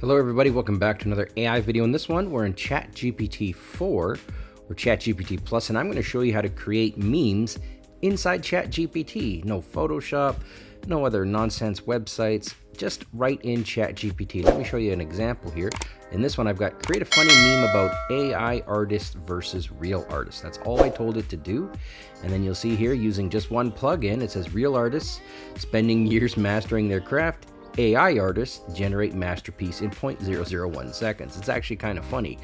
Hello everybody, welcome back to another AI video. In this one, we're in GPT-4 or ChatGPT Plus, and I'm going to show you how to create memes inside ChatGPT. No Photoshop, no other nonsense websites, just right in ChatGPT. Let me show you an example here. In this one, I've got create a funny meme about AI artists versus real artists. That's all I told it to do. And then you'll see here using just one plugin, it says real artists spending years mastering their craft. AI artists generate masterpiece in 0.001 seconds. It's actually kind of funny.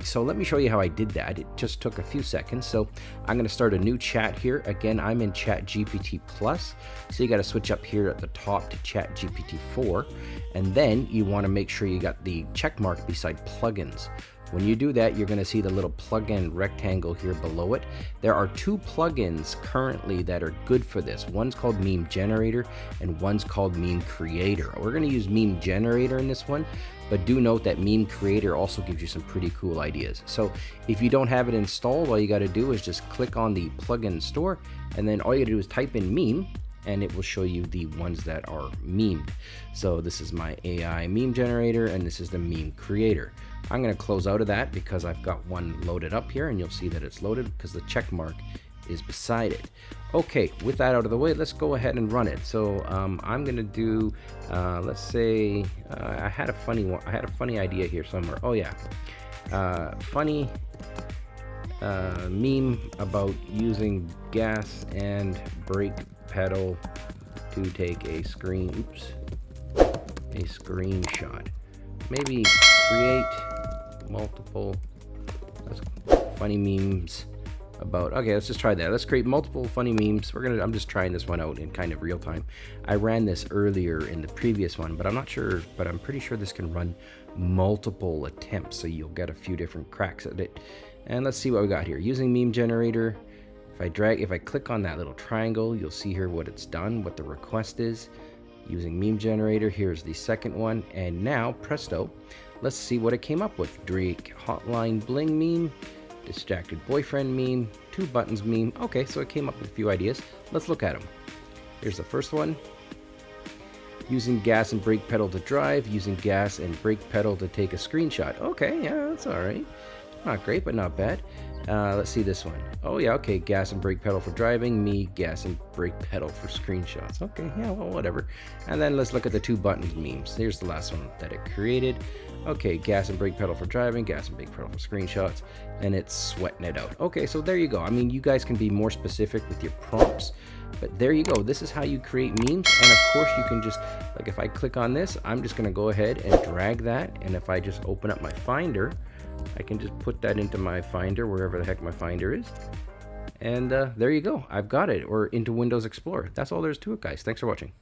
So let me show you how I did that. It just took a few seconds. So I'm going to start a new chat here. Again, I'm in ChatGPT Plus. So you got to switch up here at the top to ChatGPT-4. And then you want to make sure you got the check mark beside plugins. When you do that, you're going to see the little plugin rectangle here below it. There are two plugins currently that are good for this. One's called Meme Generator and one's called Meme Creator. We're going to use Meme Generator in this one, but do note that Meme Creator also gives you some pretty cool ideas. So if you don't have it installed, all you got to do is just click on the plugin store, and then all you got to do is type in meme, and it will show you the ones that are memed. So this is my AI meme generator, and this is the meme creator. I'm going to close out of that because I've got one loaded up here, and you'll see that it's loaded because the check mark is beside it. Okay, with that out of the way, let's go ahead and run it. So I'm going to do, let's say, I had a funny one. I had a funny idea here somewhere. Oh yeah, funny meme about using gas and brake pedal to take a screenshot. Maybe create multiple funny memes about, okay, let's just try that. Let's create multiple funny memes. I'm just trying this one out in kind of real time. I ran this earlier in the previous one, but I'm not sure, but I'm pretty sure this can run multiple attempts, so you'll get a few different cracks at it. And let's see what we got here. Using meme generator, if I click on that little triangle, you'll see here what it's done, what the request is. Using meme generator, here's the second one, and now presto, let's see what it came up with. Drake hotline bling meme, distracted boyfriend meme, two buttons meme. Okay, so it came up with a few ideas. Let's look at them. Here's the first one. Using gas and brake pedal to drive, using gas and brake pedal to take a screenshot. Okay, yeah, that's all right. Not great, but not bad. Let's see this one. Oh yeah, okay, gas and brake pedal for driving, me gas and brake pedal for screenshots. Okay, yeah, well, whatever. And then let's look at the two buttons memes. Here's the last one that it created. Okay, gas and brake pedal for driving, gas and brake pedal for screenshots, and it's sweating it out. Okay, so there you go. I mean, you guys can be more specific with your prompts, but there you go. This is how you create memes. And of course you can just, like if I click on this, I'm just gonna go ahead and drag that. And if I just open up my Finder, I can just put that into my Finder, wherever the heck my Finder is. And there you go. I've got it. Or into Windows Explorer. That's all there is to it, guys. Thanks for watching.